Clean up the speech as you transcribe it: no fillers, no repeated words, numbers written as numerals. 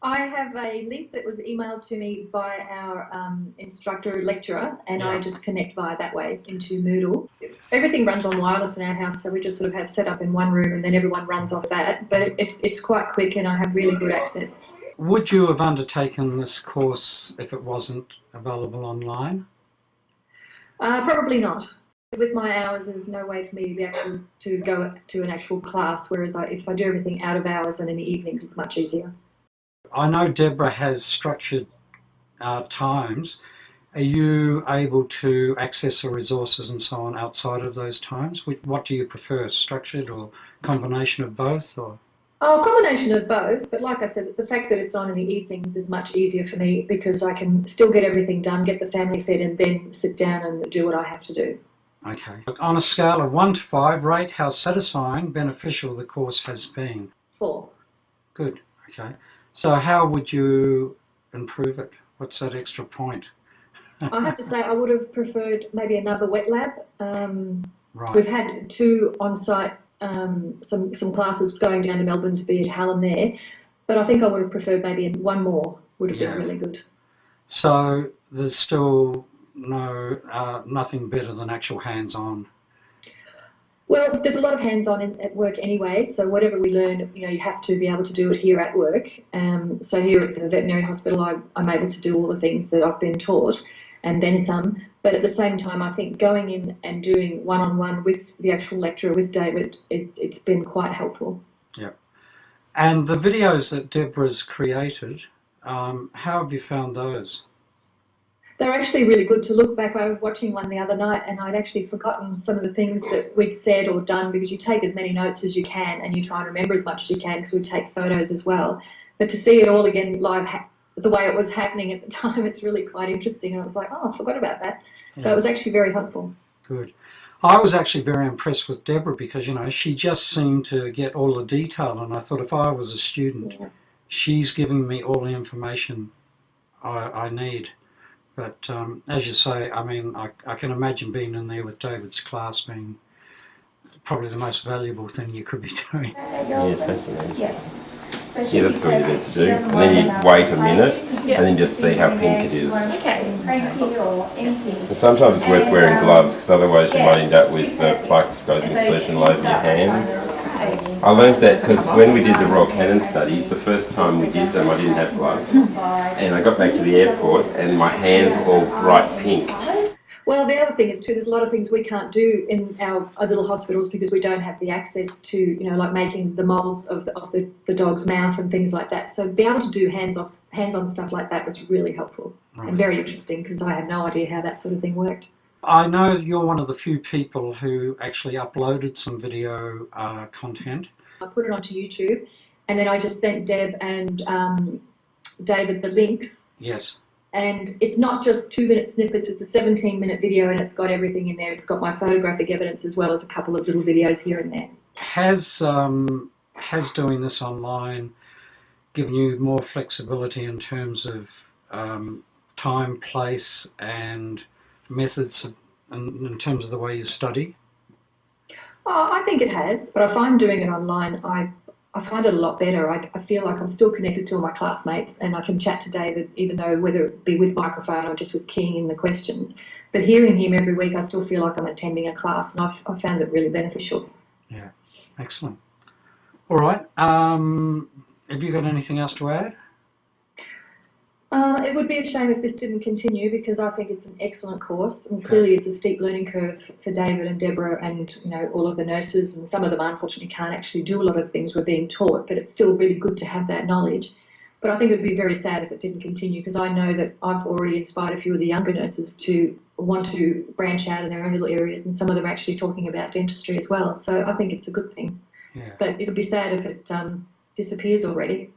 I have a link that was emailed to me by our instructor lecturer, and I just connect via that way into Moodle. Everything runs on wireless in our house, so we just sort of have set up in one room and then everyone runs off that. But it's quite quick and I have really good access. Would you have undertaken this course if it wasn't available online? Probably not. With my hours, there's no way for me to be able to go to an actual class, whereas if I do everything out of hours and in the evenings, it's much easier. I know Deborah has structured times. Are you able to access the resources and so on outside of those times? What do you prefer, structured or combination of both? Or? Oh, a combination of both, but like I said, the fact that it's on in the evenings is much easier for me because I can still get everything done, get the family fed, and then sit down and do what I have to do. Okay. On a scale of 1 to 5, rate how satisfying, beneficial the course has been. 4. Good. Okay. So how would you improve it? What's that extra point? I have to say I would have preferred maybe another wet lab. Right. We've had 2 on-site, some classes going down to Melbourne to be at Hallam there, but I think I would have preferred maybe one more would have been really good. So there's still nothing better than actual hands-on. Well, there's a lot of hands-on at work anyway, so whatever we learn, you have to be able to do it here at work. So here at the veterinary hospital, I'm able to do all the things that I've been taught and then some. But at the same time, I think going in and doing one-on-one with the actual lecturer, with David, it's been quite helpful. Yep. And the videos that Deborah's created, how have you found those? They're actually really good to look back. I was watching one the other night and I'd actually forgotten some of the things that we'd said or done because you take as many notes as you can and you try and remember as much as you can because we take photos as well. But to see it all again live, the way it was happening at the time, it's really quite interesting. And I was like, oh, I forgot about that. Yeah. So it was actually very helpful. Good. I was actually very impressed with Deborah because, she just seemed to get all the detail. And I thought if I was a student, she's giving me all the information I need. But as you say, I mean, I can imagine being in there with David's class being probably the most valuable thing you could be doing. Yeah, fascinating. Yeah, that's what you're there to do. And then you wait a minute and then just see how pink it is. Okay. And sometimes it's worth wearing gloves because otherwise you might end up with plaque disclosing solution all over your hands. I learned that because when we did the Royal Canin studies, the first time we did them I didn't have gloves. And I got back to the airport and my hands were all bright pink. Well, the other thing is too, there's a lot of things we can't do in our little hospitals because we don't have the access to, like making the models of the dog's mouth and things like that. So be able to do hands-on stuff like that was really helpful and very interesting because I had no idea how that sort of thing worked. I know you're one of the few people who actually uploaded some video content. I put it onto YouTube and then I just sent Deb and David the links. Yes. And it's not just 2-minute snippets, it's a 17-minute video and it's got everything in there. It's got my photographic evidence as well as a couple of little videos here and there. Has doing this online given you more flexibility in terms of time, place and methods in terms of the way you study? Oh, I think it has, but I find doing it online, I find it a lot better. I feel like I'm still connected to all my classmates and I can chat to David even though whether it be with microphone or just with keying in the questions. But hearing him every week, I still feel like I'm attending a class and I've found it really beneficial. Yeah, excellent. All right, have you got anything else to add? It would be a shame if this didn't continue because I think it's an excellent course and clearly it's a steep learning curve for David and Deborah and all of the nurses, and some of them unfortunately can't actually do a lot of things we're being taught, but it's still really good to have that knowledge. But I think it would be very sad if it didn't continue because I know that I've already inspired a few of the younger nurses to want to branch out in their own little areas, and some of them are actually talking about dentistry as well. So I think it's a good thing. Yeah. But it would be sad if it disappears already.